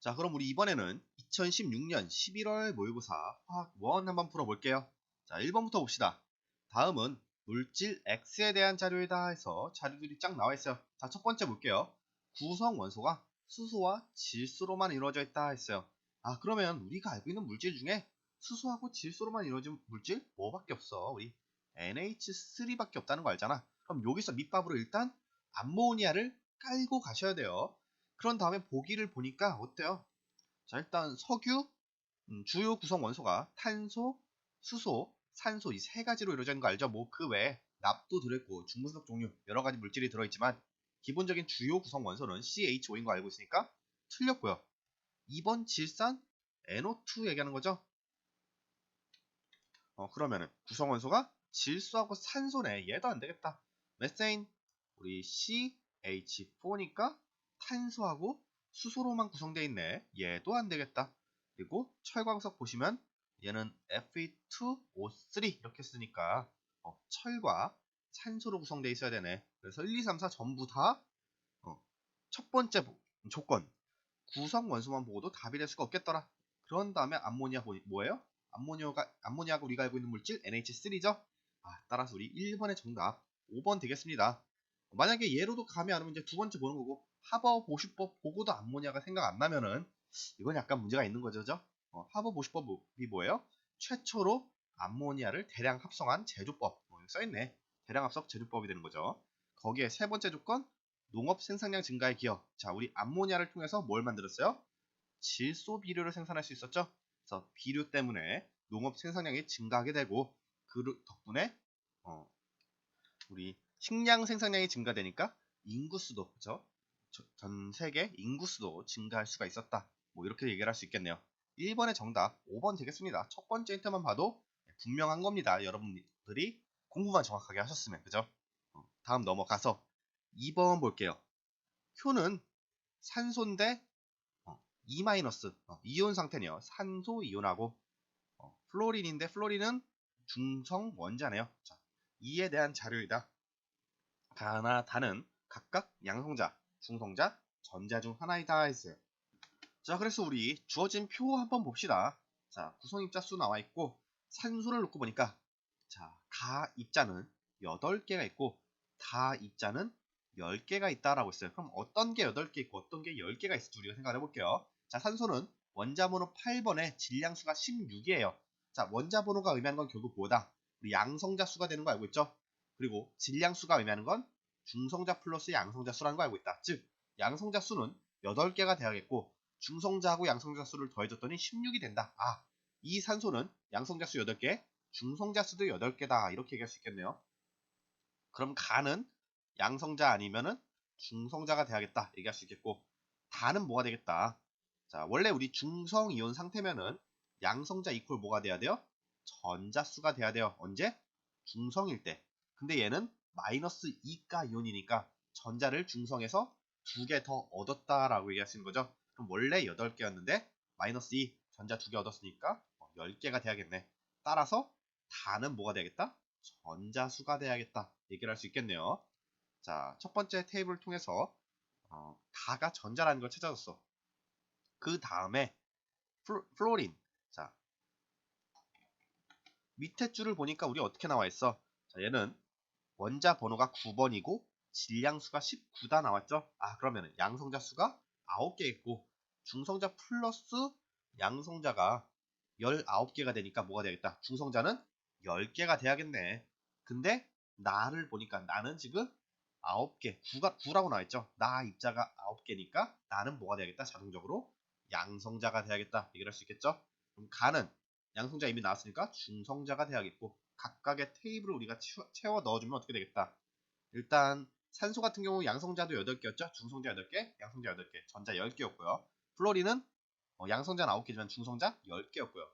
자, 그럼 우리 이번에는 2016년 11월 모의고사 화학 1 한번 풀어볼게요. 자, 1번부터 봅시다. 다음은 물질 X에 대한 자료이다 해서 자료들이 쫙 나와 있어요. 자, 첫 번째 볼게요. 구성 원소가 수소와 질소로만 이루어져 있다 했어요. 아, 그러면 우리가 알고 있는 물질 중에 수소하고 질소로만 이루어진 물질 뭐밖에 없어? 우리 NH3밖에 없다는 거 알잖아. 그럼 여기서 밑밥으로 일단 암모니아를 깔고 가셔야 돼요. 그런 다음에 보기를 보니까 어때요? 자, 일단 석유, 주요 구성 원소가 탄소, 수소, 산소 이 세 가지로 이루어져 있는 거 알죠? 뭐 그 외에 납도 들어있고 중금속 종류 여러 가지 물질이 들어있지만 기본적인 주요 구성 원소는 CHO인 거 알고 있으니까 틀렸고요. 2번 질산 NO2 얘기하는 거죠? 그러면은 구성 원소가 질소하고 산소네. 얘도 안 되겠다. 메세인 우리 CH4니까 탄소하고 수소로만 구성되어 있네. 얘도 안 되겠다. 그리고 철광석 보시면 얘는 Fe2O3 이렇게 쓰니까 철과 산소로 구성되어 있어야 되네. 그래서 1, 2, 3, 4 전부 다 첫 번째 조건 구성 원소만 보고도 답이 될 수가 없겠더라. 그런 다음에 암모니아 뭐예요? 암모니아가 우리가 알고 있는 물질 NH3죠? 따라서 우리 1번의 정답 5번 되겠습니다. 만약에 얘로도 감이 안 오면 이제 두 번째 보는 거고 하버 보시법 보고도 암모니아가 생각 안 나면은 이건 약간 문제가 있는 거죠. 하버 보시법이 뭐예요? 최초로 암모니아를 대량 합성한 제조법 써있네. 대량 합성 제조법이 되는 거죠. 거기에 세 번째 조건 농업 생산량 증가에 기여. 자, 우리 암모니아를 통해서 뭘 만들었어요? 질소 비료를 생산할 수 있었죠. 그래서 비료 때문에 농업 생산량이 증가하게 되고 그 덕분에 우리 식량 생산량이 증가되니까 인구수도 그죠? 전 세계 인구수도 증가할 수가 있었다. 뭐 이렇게 얘기를 할 수 있겠네요. 1번의 정답 5번 되겠습니다. 첫 번째 힌트만 봐도 분명한 겁니다. 여러분들이 공부만 정확하게 하셨으면 그죠? 다음 넘어가서 2번 볼게요. 효는 산소인데 E- 이온 상태네요. 산소 이온하고 플로린인데 플로린은 중성 원자네요. 자, 이에 대한 자료이다. 가나 다는 각각 양성자, 중성자, 전자 중 하나이다 했어요. 자, 그래서 우리 주어진 표 한번 봅시다. 자, 구성입자 수 나와 있고 산소를 놓고 보니까 자, 가 입자는 8개가 있고 다 입자는 10개가 있다라고 했어요. 그럼 어떤 게 8개 있고 어떤 게 10개가 있을지 우리가 생각해 볼게요. 자, 산소는 원자 번호 8번에 질량수가 16이에요. 자, 원자 번호가 의미하는 건 결국 뭐다? 우리 양성자 수가 되는 거 알고 있죠? 그리고 질량수가 의미하는 건 중성자 플러스 양성자 수라는 거 알고 있다. 즉, 양성자 수는 8개가 돼야겠고 중성자하고 양성자 수를 더해줬더니 16이 된다. 이 산소는 양성자 수 8개, 중성자 수도 8개다. 이렇게 얘기할 수 있겠네요. 그럼 가는 양성자 아니면은 중성자가 돼야겠다. 얘기할 수 있겠고 다는 뭐가 되겠다. 자, 원래 우리 중성 이온 상태면은 양성자 이퀄 뭐가 돼야 돼요? 전자수가 돼야 돼요. 언제? 중성일 때. 근데 얘는 마이너스 2가 이온이니까 전자를 중성에서 2개 더 얻었다라고 얘기할 수 있는 거죠. 그럼 원래 8개였는데 마이너스 2 전자 2개 얻었으니까 10개가 돼야겠네. 따라서 다는 뭐가 되겠다? 전자수가 돼야겠다. 얘기를 할 수 있겠네요. 자, 첫 번째 테이블을 통해서 다가 전자라는 걸 찾아줬어. 그 다음에 플로린. 자, 밑에 줄을 보니까 우리 어떻게 나와 있어? 자, 얘는 원자 번호가 9번이고 질량수가 19다 나왔죠? 그러면 양성자 수가 9개 있고 중성자 플러스 양성자가 19개가 되니까 뭐가 되겠다? 중성자는 10개가 돼야겠네. 근데 나를 보니까 나는 지금 9개, 9라고 나와있죠? 나 입자가 9개니까 나는 뭐가 돼야겠다? 자동적으로 양성자가 돼야겠다. 얘기를 할 수 있겠죠? 그럼 가는 양성자 이미 나왔으니까 중성자가 돼야겠고 각각의 테이블을 우리가 채워 넣어주면 어떻게 되겠다? 일단 산소 같은 경우 양성자도 8개였죠? 중성자 8개, 양성자 8개, 전자 10개였고요. 플로린은 양성자 9개지만 중성자 10개였고요.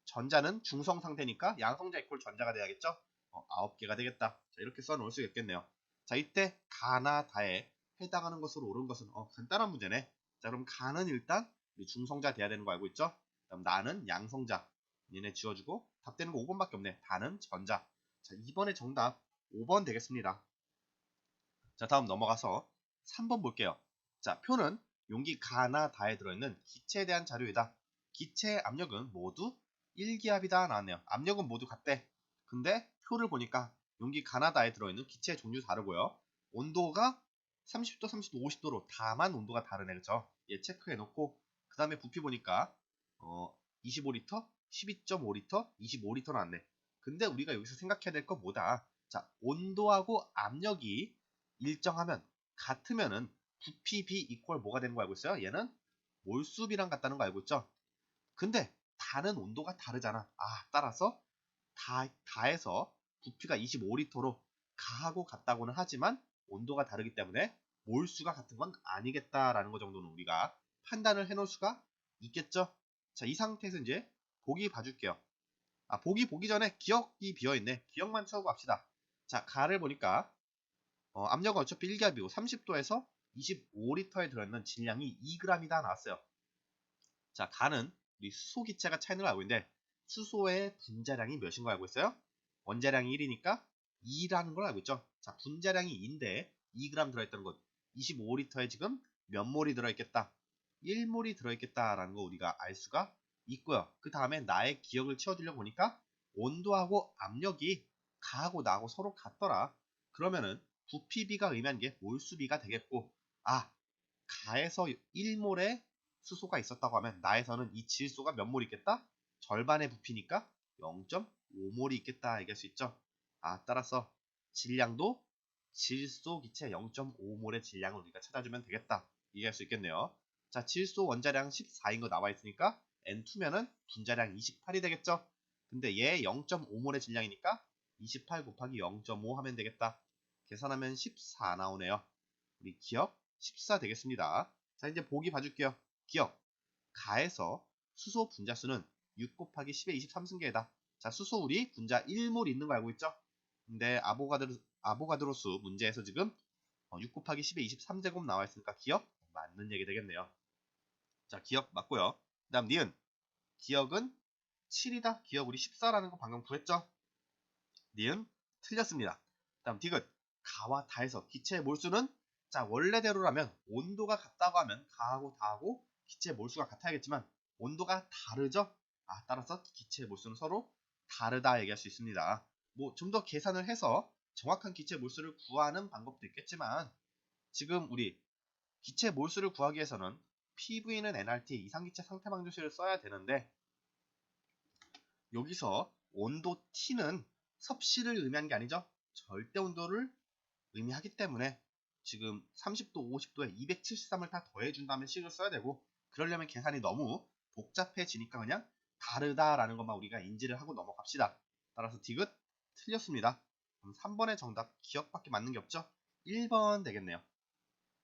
전자는 중성 상태니까 양성자 이퀄 전자가 돼야겠죠? 9개가 되겠다. 자, 이렇게 써놓을 수 있겠네요. 자, 이때 가나 다에 해당하는 것으로 옳은 것은 간단한 문제네. 자, 그럼 가는 일단 중성자 돼야 되는 거 알고 있죠? 그럼 나는 양성자. 얘네 지워주고 답 되는 거 5번밖에 없네. 다는 전자. 자, 2번의 정답 5번 되겠습니다. 자, 다음 넘어가서 3번 볼게요. 자, 표는 용기 가나 다에 들어있는 기체에 대한 자료이다. 기체의 압력은 모두 1기압이다 나왔네요. 압력은 모두 같대. 근데 표를 보니까 용기 가나다에 들어있는 기체의 종류 다르고요. 온도가 30도, 30도, 50도로 다만 온도가 다르네. 그쵸? 얘 체크해 놓고 그 다음에 부피 보니까 25리터, 12.5리터, 25리터 나왔네. 근데 우리가 여기서 생각해야 될 건 뭐다? 자, 온도하고 압력이 일정하면 같으면은 부피 B 이퀄 뭐가 되는 거 알고 있어요? 얘는 몰수비랑 같다는 거 알고 있죠? 근데 다는 온도가 다르잖아. 따라서 다에서 부피가 25리터로 가하고 같다고는 하지만 온도가 다르기 때문에 몰수가 같은 건 아니겠다라는 거 정도는 우리가 판단을 해놓을 수가 있겠죠. 자, 이 상태에서 이제 보기 봐줄게요. 보기 보기 전에 기억이 비어있네. 기억만 채우고 합시다. 자, 가를 보니까 압력은 어차피 1기압이고 30도에서 25리터에 들어있는 질량이 2g이다 나왔어요. 자, 가는 우리 수소 기체가 차이는 걸 알고 있는데 수소의 분자량이 몇인 걸 알고 있어요? 원자량이 1이니까 2라는 걸 알고 있죠. 자, 분자량이 2인데 2g 들어있다는 것 25리터에 지금 몇 몰이 들어있겠다? 1몰이 들어있겠다라는 거 우리가 알 수가 있고요. 그 다음에 나의 기억을 채워주려고 보니까 온도하고 압력이 가하고 나하고 서로 같더라. 그러면은 부피비가 의미하는 게 몰수비가 되겠고 가에서 1몰의 수소가 있었다고 하면 나에서는 이 질소가 몇 몰 있겠다? 절반의 부피니까 0.5몰이 있겠다 얘기할 수 있죠. 따라서 질량도 질소 기체 0.5몰의 질량을 우리가 찾아주면 되겠다 얘기할 수 있겠네요. 자, 질소 원자량 14인 거 나와 있으니까 N2면은 분자량 28이 되겠죠. 근데 얘 0.5몰의 질량이니까 28 곱하기 0.5 하면 되겠다. 계산하면 14 나오네요. 우리 기억 14 되겠습니다. 자, 이제 보기 봐줄게요. 기억 가에서 수소 분자수는 6 곱하기 10의 23승계이다. 자, 수소 우리 분자 1몰 있는 거 알고 있죠? 근데 아보가드로 수 문제에서 지금 6 곱하기 10의 23제곱 나와 있으니까 기억 맞는 얘기 되겠네요. 자, 기억 맞고요. 그 다음 니은 기억은 7이다. 기억 우리 14라는 거 방금 구했죠? 니은 틀렸습니다. 그 다음 디귿 가와 다에서 기체의 몰수는 자, 원래대로라면 온도가 같다고 하면 가하고 다하고 기체의 몰수가 같아야겠지만 온도가 다르죠? 따라서 기체의 몰수는 서로 다르다 얘기할 수 있습니다. 뭐 좀 더 계산을 해서 정확한 기체 몰수를 구하는 방법도 있겠지만 지금 우리 기체 몰수를 구하기 위해서는 PV는 nRT 이상기체 상태방정식을 써야 되는데 여기서 온도 T는 섭씨를 의미하는 게 아니죠. 절대 온도를 의미하기 때문에 지금 30도, 50도에 273을 다 더해준다면 식을 써야 되고 그러려면 계산이 너무 복잡해지니까 그냥 다르다라는 것만 우리가 인지를 하고 넘어갑시다. 따라서 디귿 틀렸습니다. 그럼 3번의 정답 기억밖에 맞는 게 없죠? 1번 되겠네요.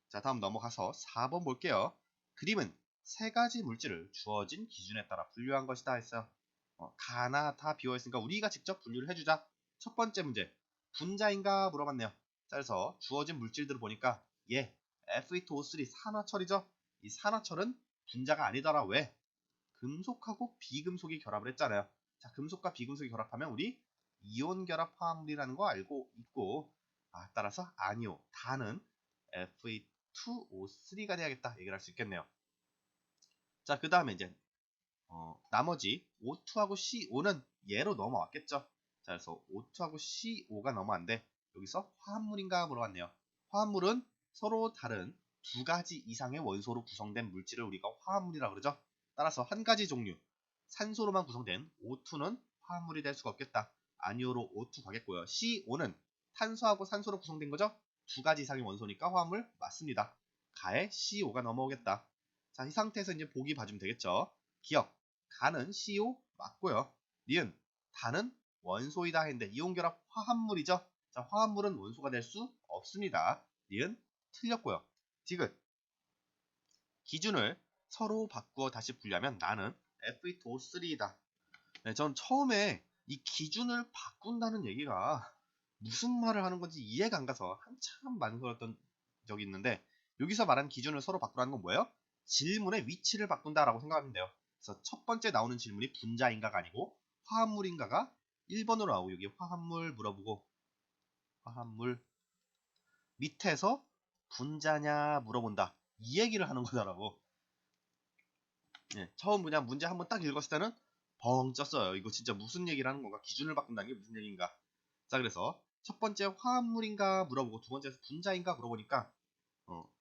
자, 다음 넘어가서 4번 볼게요. 그림은 세 가지 물질을 주어진 기준에 따라 분류한 것이다 했어요. 가나 다 비워있으니까 우리가 직접 분류를 해주자. 첫 번째 문제 분자인가 물어봤네요. 자, 그래서 주어진 물질들을 보니까 Fe2O3 산화철이죠. 이 산화철은 분자가 아니더라. 왜? 금속하고 비금속이 결합을 했잖아요. 자, 금속과 비금속이 결합하면 우리 이온 결합 화합물이라는 거 알고 있고 따라서 아니오 다는 Fe2O3가 돼야겠다 얘기를 할 수 있겠네요. 자, 그 다음에 이제 나머지 O2하고 CO 는 얘로 넘어왔겠죠. 자, 그래서 O2하고 CO가 넘어왔는데 여기서 화합물인가 물어봤네요. 화합물은 서로 다른 두 가지 이상의 원소로 구성된 물질을 우리가 화합물이라고 그러죠. 따라서 한 가지 종류 산소로만 구성된 O2는 화합물이 될 수가 없겠다. 아니오로 O2 가겠고요. CO는 탄소하고 산소로 구성된 거죠. 두 가지 이상의 원소니까 화합물 맞습니다. 가에 CO가 넘어오겠다. 자, 이 상태에서 이제 보기 봐주면 되겠죠. 기억 가는 CO 맞고요. 니은 다는 원소이다 했는데 이온결합 화합물이죠. 자, 화합물은 원소가 될 수 없습니다. 니은 틀렸고요. 디귿 기준을 서로 바꾸어 다시 분류하면 나는 Fe2O3이다. 네, 전 처음에 이 기준을 바꾼다는 얘기가 무슨 말을 하는 건지 이해가 안 가서 한참 망설였던 적이 있는데 여기서 말하는 기준을 서로 바꾸라는 건 뭐예요? 질문의 위치를 바꾼다라고 생각하면 돼요. 그래서 첫 번째 나오는 질문이 분자인가가 아니고 화합물인가가 1번으로 나오고 여기 화합물 물어보고 화합물 밑에서 분자냐 물어본다. 이 얘기를 하는 거더라고. 예, 처음 그냥 문제 한번 딱 읽었을 때는 벙 쪘어요. 이거 진짜 무슨 얘기를 하는 건가? 기준을 바꾼다는 게 무슨 얘기인가? 자, 그래서 첫 번째 화합물인가 물어보고 두 번째에서 분자인가 물어보니까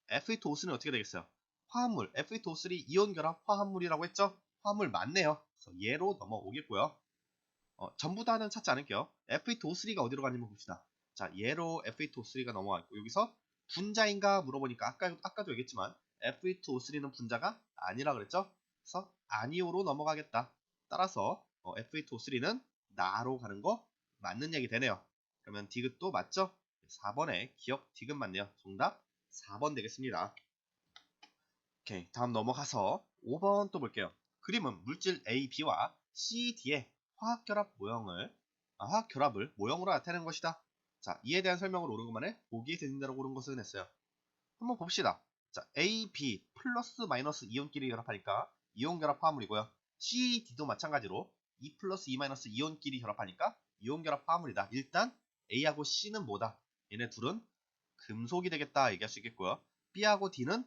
Fe2O3는 어떻게 되겠어요? 화합물, Fe2O3 이온 결합 화합물이라고 했죠? 화합물 맞네요. 그래서 얘로 넘어오겠고요. 전부 다는 찾지 않을게요. Fe2O3가 어디로 가는지 봅시다. 자, 얘로 Fe2O3가 넘어가고 여기서 분자인가 물어보니까 아까도 얘기했지만 Fe2O3는 분자가 아니라 그랬죠? 그래서 아니오로 넘어가겠다. 따라서 Fe2O3는 나로 가는 거 맞는 얘기 되네요. 그러면 디귿도 맞죠? 4번에 기억 디귿 맞네요. 정답 4번 되겠습니다. 오케이, 다음 넘어가서 5번 또 볼게요. 그림은 물질 A, B와 C, D의 화학결합을 모형으로 나타내는 것이다. 자, 이에 대한 설명을 옳은 것만에 보기에 드린다라고 옳은 것은 했어요. 한번 봅시다. 자, A, B 플러스 마이너스 이온끼리 결합하니까 이온 결합 화합물이고요. C, D도 마찬가지로 2 플러스 2 마이너스 이온끼리 결합하니까 이온 결합 화합물이다. 일단 A하고 C는 뭐다? 얘네 둘은 금속이 되겠다 얘기할 수 있겠고요. B하고 D는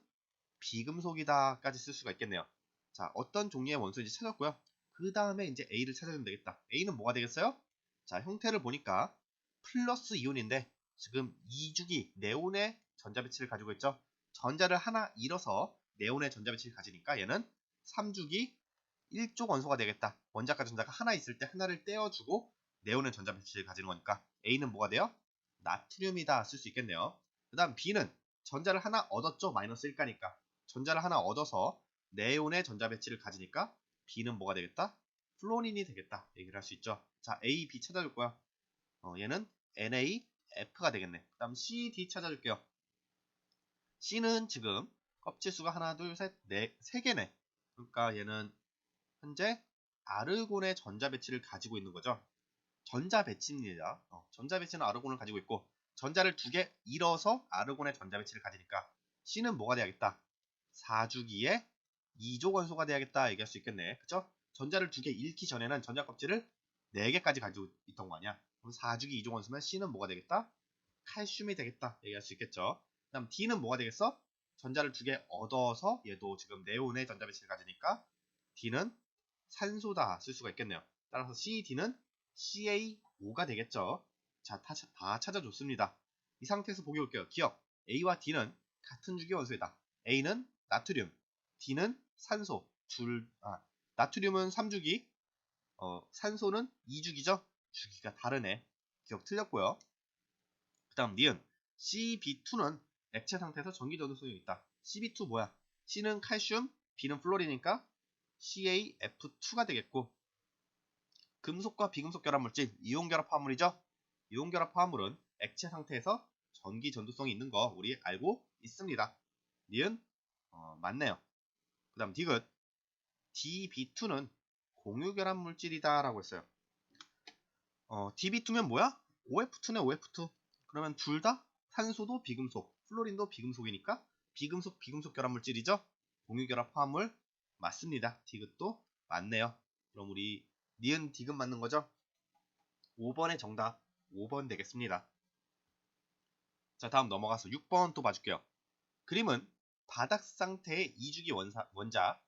비금속이다까지 쓸 수가 있겠네요. 자, 어떤 종류의 원소인지 찾았고요. 그 다음에 이제 A를 찾아주면 되겠다. A는 뭐가 되겠어요? 자, 형태를 보니까 플러스 이온인데 지금 2주기 네온의 전자배치를 가지고 있죠. 전자를 하나 잃어서 네온의 전자배치를 가지니까 얘는 3주기 1쪽 원소가 되겠다. 원자과 전자가 하나 있을 때 하나를 떼어주고 네온의 전자배치를 가지는 거니까 A는 뭐가 돼요? 나트륨이다 쓸 수 있겠네요. 그 다음 B는 전자를 하나 얻었죠. 마이너스 1가니까 전자를 하나 얻어서 네온의 전자 배치를 가지니까 B는 뭐가 되겠다? 플로린이 되겠다 얘기를 할 수 있죠. 자, A, B 찾아줄 거야. 얘는 NaF가 되겠네. 그 다음 C, D 찾아줄게요. C는 지금 껍질 수가 하나, 둘, 셋, 네, 세 개네. 그러니까 얘는 현재 아르곤의 전자 배치를 가지고 있는 거죠. 전자 배치입니다. 전자 배치는 아르곤을 가지고 있고 전자를 두 개 잃어서 아르곤의 전자 배치를 가지니까 C는 뭐가 돼야겠다? 4주기에 2조 원소가 돼야겠다 얘기할 수 있겠네. 그쵸? 전자를 두 개 잃기 전에는 전자 껍질을 4개까지 가지고 있던 거 아니야. 그럼 4주기 2조 원소면 C는 뭐가 되겠다? 칼슘이 되겠다 얘기할 수 있겠죠. 그 다음 D는 뭐가 되겠어? 전자를 두 개 얻어서 얘도 지금 네온의 전자 배치를 가지니까 D는 산소다 쓸 수가 있겠네요. 따라서 C, D는 CaO가 되겠죠. 자, 다 찾아줬습니다. 이 상태에서 보기 볼게요. 기억, A와 D는 같은 주기 원소이다. A는 나트륨, D는 산소. 나트륨은 3주기, 산소는 2주기죠. 주기가 다르네. 기억 틀렸고요. 그 다음 니은 CB2는 액체 상태에서 전기 전도성이 있다. CB2 뭐야? C는 칼슘, B는 플로리니까 CaF2가 되겠고 금속과 비금속 결합물질 이온 결합 화합물이죠. 이온 결합 화합물은 액체 상태에서 전기 전도성이 있는 거 우리 알고 있습니다. 니은 맞네요. 그 다음 디귿 DB2는 공유 결합 물질이다 라고 했어요. DB2면 뭐야? OF2네 OF2. 그러면 둘 다 산소도 비금속, 플로린도 비금속이니까 비금속 결합 물질이죠. 공유 결합 화합물 맞습니다. 디귿도 맞네요. 그럼 우리 니은 디귿 맞는 거죠? 5번의 정답 5번 되겠습니다. 자, 다음 넘어가서 6번 또 봐줄게요. 그림은 바닥 상태의 2주기 원자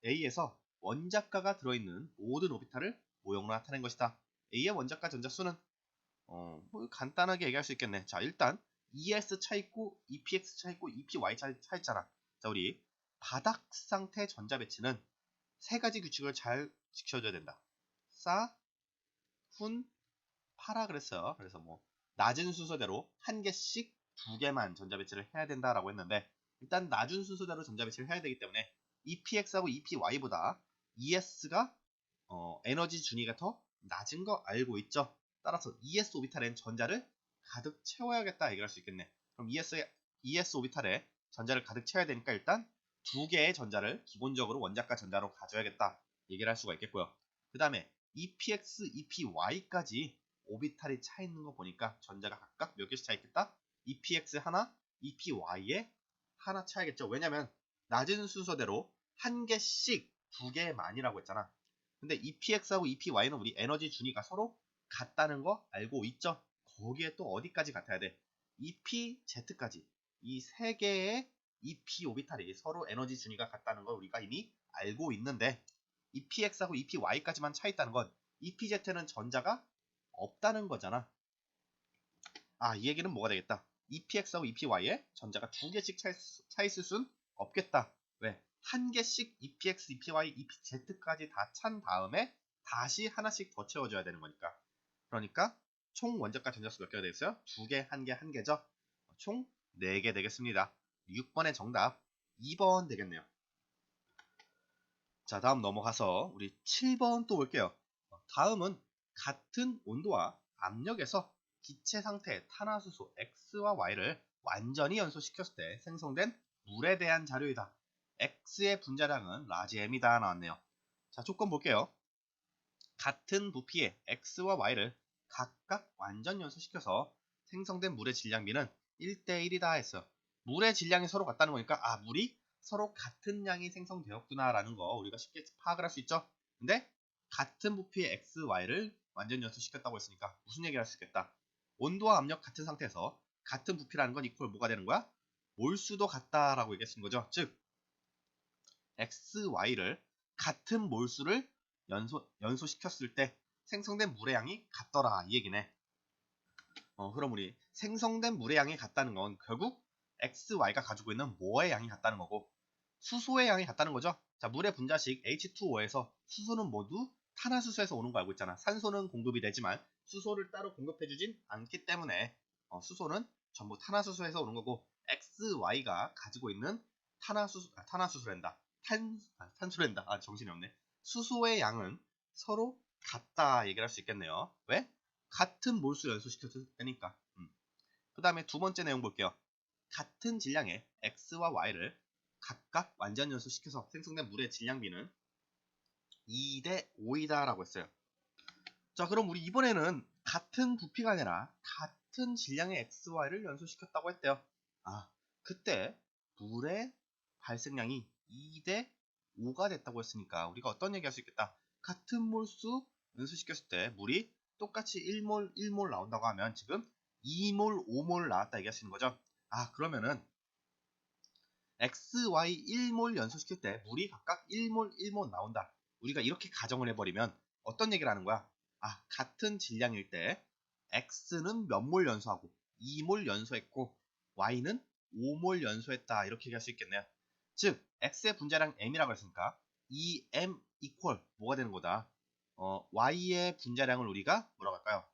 A에서 원자가가 들어있는 모든 오비탈을 모형으로 나타낸 것이다. A의 원자가 전자수는 뭐 간단하게 얘기할 수 있겠네. 자, 일단 ES 차있고 EPX 차있고 EPY 차있잖아. 자, 우리 바닥 상태 전자 배치는 세 가지 규칙을 잘 지켜줘야 된다. 싸, 훈, 파라 그랬어요. 그래서 뭐 낮은 순서대로 한 개씩 두 개만 전자 배치를 해야 된다라고 했는데 일단 낮은 순서대로 전자 배치를 해야 되기 때문에 EPX하고 EPY보다 ES가 에너지 준위가 더 낮은 거 알고 있죠. 따라서 ES 오비탈엔 전자를 가득 채워야겠다 얘기할 수 있겠네. 그럼 ES 오비탈에 전자를 가득 채워야 되니까 일단 두 개의 전자를 기본적으로 원자과 전자로 가져야겠다 얘기를 할 수가 있겠고요. 그 다음에 EPX, EPY까지 오비탈이 차 있는 거 보니까 전자가 각각 몇 개씩 차 있겠다? EPX 하나, EPY에 하나 차야겠죠. 왜냐면 낮은 순서대로 한 개씩 두 개만이라고 했잖아. 근데 EPX하고 EPY는 우리 에너지 준위가 서로 같다는 거 알고 있죠? 거기에 또 어디까지 같아야 돼? EPZ까지 이 세 개의 EP 오비탈이 서로 에너지 준위가 같다는 걸 우리가 이미 알고 있는데 EPX하고 EPY까지만 차 있다는 건 EPZ는 전자가 없다는 거잖아. 아, 이 얘기는 뭐가 되겠다. EPX하고 EPY에 전자가 두 개씩 차 있을 순 없겠다. 왜? 한 개씩 EPX, EPY, EPZ까지 다 찬 다음에 다시 하나씩 더 채워줘야 되는 거니까. 그러니까 총 원자가 전자수 몇 개가 되겠어요? 두 개, 한 개, 한 개죠. 총 4개 되겠습니다. 6번의 정답 2번 되겠네요. 자, 다음 넘어가서 우리 7번 또 볼게요. 다음은 같은 온도와 압력에서 기체 상태의 탄화수소 X와 Y를 완전히 연소시켰을 때 생성된 물에 대한 자료이다. X의 분자량은 라지 M이다 나왔네요. 자, 조건 볼게요. 같은 부피의 X와 Y를 각각 완전 연소시켜서 생성된 물의 질량비는 1대1이다 했어요. 물의 질량이 서로 같다는 거니까 아, 물이 서로 같은 양이 생성되었구나 라는 거 우리가 쉽게 파악을 할 수 있죠. 근데 같은 부피의 X, Y를 완전 연소시켰다고 했으니까 무슨 얘기를 할 수 있겠다. 온도와 압력 같은 상태에서 같은 부피라는 건 이퀄 뭐가 되는 거야? 몰수도 같다라고 얘기할 수 있는 거죠. 즉 X, Y를 같은 몰수를 연소시켰을 때 생성된 물의 양이 같더라 이 얘기네. 그럼 우리 생성된 물의 양이 같다는 건 결국 X, Y가 가지고 있는 뭐의 양이 같다는 거고 수소의 양이 같다는 거죠. 자, 물의 분자식 H2O에서 수소는 모두 탄화수소에서 오는 거 알고 있잖아. 산소는 공급이 되지만 수소를 따로 공급해주진 않기 때문에 수소는 전부 탄화수소에서 오는 거고 X, Y가 가지고 있는 탄화수소란다. 탄소란다. 아, 정신이 없네. 수소의 양은 서로 같다 얘기를 할 수 있겠네요. 왜? 같은 몰수 연소시켰을 때니까. 그 다음에 두 번째 내용 볼게요. 같은 질량의 X와 Y를 각각 완전 연소시켜서 생성된 물의 질량비는 2대 5이다 라고 했어요. 자, 그럼 우리 이번에는 같은 부피가 아니라 같은 질량의 XY를 연소시켰다고 했대요. 아, 그때 물의 발생량이 2대 5가 됐다고 했으니까 우리가 어떤 얘기 할 수 있겠다. 같은 몰수 연소시켰을 때 물이 똑같이 1몰 1몰 나온다고 하면 지금 2몰 5몰 나왔다 얘기할 수 있는 거죠. 아, 그러면은 X, Y 1몰 연소시킬 때 물이 각각 1몰 1몰 나온다. 우리가 이렇게 가정을 해버리면 어떤 얘기를 하는 거야? 아, 같은 질량일 때 X는 몇 몰 연소하고 2몰 연소했고 Y는 5몰 연소했다. 이렇게 얘기할 수 있겠네요. 즉 X의 분자량 M이라고 했으니까 2M 이퀄 뭐가 되는 거다? Y의 분자량을 우리가 뭐라고 할까요?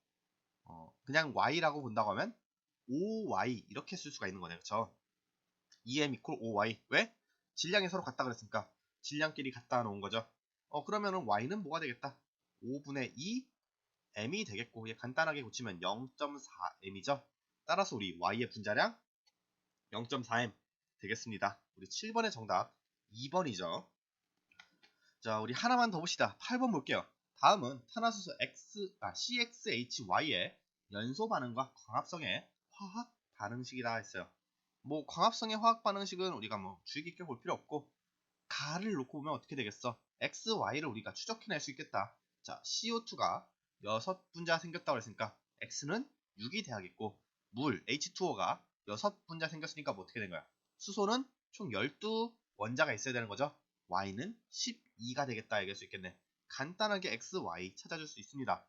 그냥 Y라고 본다고 하면 5Y 이렇게 쓸 수가 있는 거네요. 그쵸? 2M 이퀄 5Y. 왜? 질량이 서로 같다 그랬으니까 질량끼리 갖다 놓은 거죠. 그러면은 Y는 뭐가 되겠다? 5분의 2 M이 되겠고 얘 간단하게 고치면 0.4M이죠. 따라서 우리 Y의 분자량 0.4M 되겠습니다. 우리 7번의 정답 2번이죠. 자, 우리 하나만 더 봅시다. 8번 볼게요. 다음은 탄화수소 CXHY의 연소 반응과 광합성의 화학 반응식이라 했어요. 뭐 광합성의 화학 반응식은 우리가 뭐 주의 깊게 볼 필요 없고 가를 놓고 보면 어떻게 되겠어? X, Y를 우리가 추적해낼 수 있겠다. 자, CO2가 6분자 생겼다고 했으니까 X는 6이 돼야겠고 물 H2O가 6분자 생겼으니까 뭐 어떻게 된 거야? 수소는 총 12원자가 있어야 되는 거죠. Y는 12가 되겠다 얘기할 수 있겠네. 간단하게 X, Y 찾아줄 수 있습니다.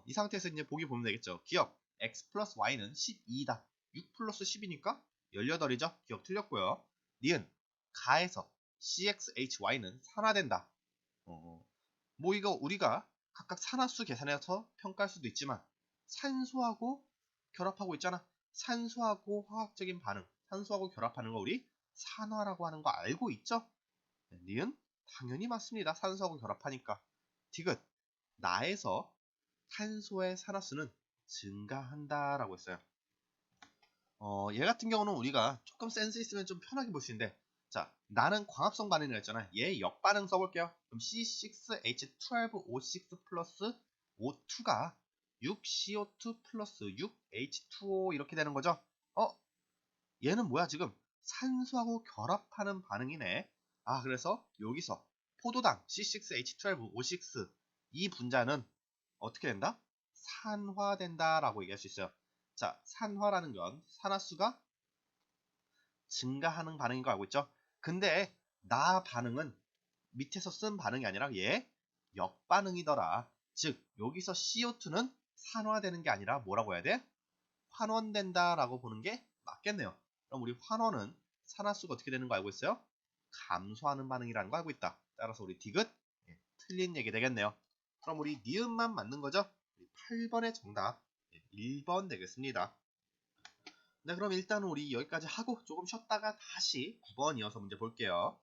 이 상태에서 이제 보기 보면 되겠죠. 기억 X 플러스 Y는 12이다. 6 플러스 10이니까 18이죠. 기억 틀렸고요. 니은 가에서 CXHY는 산화된다. 뭐 이거 우리가 각각 산화수 계산해서 평가할 수도 있지만 산소하고 결합하고 있잖아. 산소하고 화학적인 반응, 산소하고 결합하는 거 우리 산화라고 하는 거 알고 있죠? 네, 니은 당연히 맞습니다. 산소하고 결합하니까. 디귿 나에서 탄소의 산화수는 증가한다라고 했어요. 얘 같은 경우는 우리가 조금 센스 있으면 좀 편하게 볼 수 있는데 자, 나는 광합성 반응이라 했잖아. 얘 역반응 써볼게요. 그럼 C6H12O6 플러스 O2가 6CO2 플러스 6H2O 이렇게 되는 거죠. 얘는 뭐야 지금 산소하고 결합하는 반응이네. 아, 그래서 여기서 포도당 C6H12O6 이 분자는 어떻게 된다? 산화된다 라고 얘기할 수 있어요. 자, 산화라는 건 산화수가 증가하는 반응인 거 알고 있죠? 근데 나 반응은 밑에서 쓴 반응이 아니라 얘 역반응이더라. 즉 여기서 CO2는 산화되는 게 아니라 뭐라고 해야 돼? 환원된다 라고 보는 게 맞겠네요. 그럼 우리 환원은 산화수가 어떻게 되는 거 알고 있어요? 감소하는 반응이라는 거 알고 있다. 따라서 우리 디귿 틀린 얘기 되겠네요. 그럼 우리 니은만 맞는 거죠? 8번의 정답 1번 되겠습니다. 네, 그럼 일단은 우리 여기까지 하고 조금 쉬었다가 다시 9번 이어서 문제 볼게요.